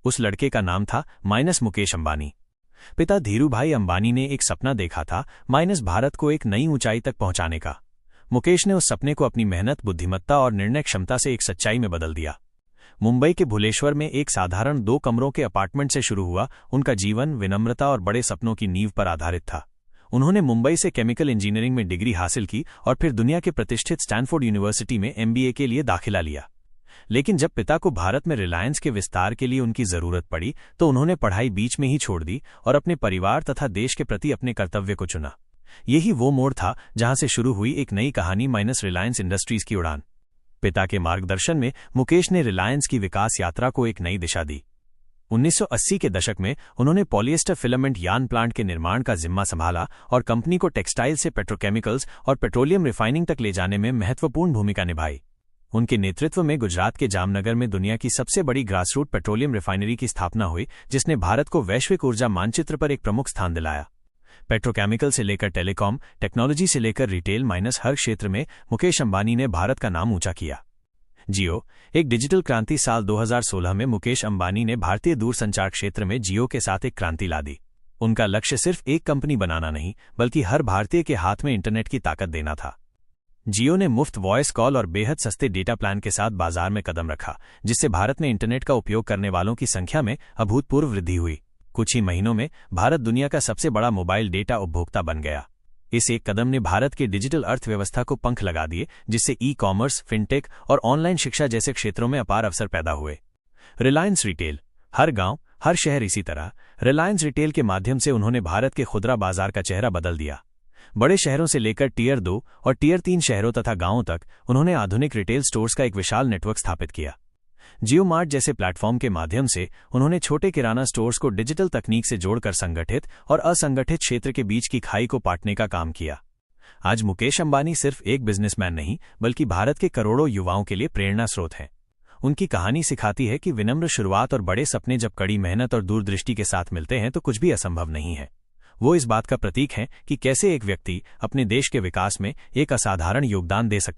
उस लड़के का नाम था मुकेश अंबानी। पिता धीरूभाई अंबानी ने एक सपना देखा था भारत को एक नई ऊंचाई तक पहुंचाने का। मुकेश ने उस सपने को अपनी मेहनत, बुद्धिमत्ता और निर्णय क्षमता से एक सच्चाई में बदल दिया। मुंबई के भुलेश्वर में एक साधारण 2 कमरों के अपार्टमेंट से शुरू हुआ उनका जीवन विनम्रता और बड़े सपनों की नींव पर आधारित था। उन्होंने मुंबई से केमिकल इंजीनियरिंग में डिग्री हासिल की और फिर दुनिया के प्रतिष्ठित स्टैनफोर्ड यूनिवर्सिटी में MBA के लिए दाखिला लिया। लेकिन जब पिता को भारत में रिलायंस के विस्तार के लिए उनकी जरूरत पड़ी तो उन्होंने पढ़ाई बीच में ही छोड़ दी और अपने परिवार तथा देश के प्रति अपने कर्तव्य को चुना। यही वो मोड़ था जहां से शुरू हुई एक नई कहानी रिलायंस इंडस्ट्रीज की उड़ान। पिता के मार्गदर्शन में मुकेश ने रिलायंस की विकास यात्रा को एक नई दिशा दी। 1980 के दशक में उन्होंने पॉलिएस्टर फिलामेंट यार्न प्लांट के निर्माण का जिम्मा संभाला और कंपनी को टेक्सटाइल से पेट्रोकेमिकल्स और पेट्रोलियम रिफाइनिंग तक ले जाने में महत्वपूर्ण भूमिका निभाई। उनके नेतृत्व में गुजरात के जामनगर में दुनिया की सबसे बड़ी ग्रासरूट पेट्रोलियम रिफाइनरी की स्थापना हुई, जिसने भारत को वैश्विक ऊर्जा मानचित्र पर एक प्रमुख स्थान दिलाया। पेट्रोकेमिकल से लेकर टेलीकॉम, टेक्नोलॉजी से लेकर रिटेल हर क्षेत्र में मुकेश अंबानी ने भारत का नाम ऊंचा किया। जियो, एक डिजिटल क्रांति। साल 2016 में मुकेश अंबानी ने भारतीय दूरसंचार क्षेत्र में जियो के साथ एक क्रांति ला दी। उनका लक्ष्य सिर्फ एक कंपनी बनाना नहीं, बल्कि हर भारतीय के हाथ में इंटरनेट की ताकत देना था। जियो ने मुफ्त वॉइस कॉल और बेहद सस्ते डेटा प्लान के साथ बाजार में कदम रखा, जिससे भारत में इंटरनेट का उपयोग करने वालों की संख्या में अभूतपूर्व वृद्धि हुई। कुछ ही महीनों में भारत दुनिया का सबसे बड़ा मोबाइल डेटा उपभोक्ता बन गया। इस एक कदम ने भारत के डिजिटल अर्थव्यवस्था को पंख लगा दिए, जिससे ई-कॉमर्स, फिनटेक और ऑनलाइन शिक्षा जैसे क्षेत्रों में अपार अवसर पैदा हुए। रिलायंस रिटेल, हर गांव, हर शहर। इसी तरह रिलायंस रिटेल के माध्यम से उन्होंने भारत के खुदरा बाजार का चेहरा बदल दिया। बड़े शहरों से लेकर टियर 2 और टियर 3 शहरों तथा गांवों तक उन्होंने आधुनिक रिटेल स्टोर्स का एक विशाल नेटवर्क स्थापित किया। जियो मार्ट जैसे प्लेटफॉर्म के माध्यम से उन्होंने छोटे किराना स्टोर्स को डिजिटल तकनीक से जोड़कर संगठित और असंगठित क्षेत्र के बीच की खाई को पाटने का काम किया। आज मुकेश अंबानी सिर्फ एक बिजनेसमैन नहीं, बल्कि भारत के करोड़ों युवाओं के लिए प्रेरणा स्रोत हैं। उनकी कहानी सिखाती है कि विनम्र शुरुआत और बड़े सपने जब कड़ी मेहनत और दूरदृष्टि के साथ मिलते हैं तो कुछ भी असंभव नहीं है। वो इस बात का प्रतीक हैं कि कैसे एक व्यक्ति अपने देश के विकास में एक असाधारण योगदान दे सकता है।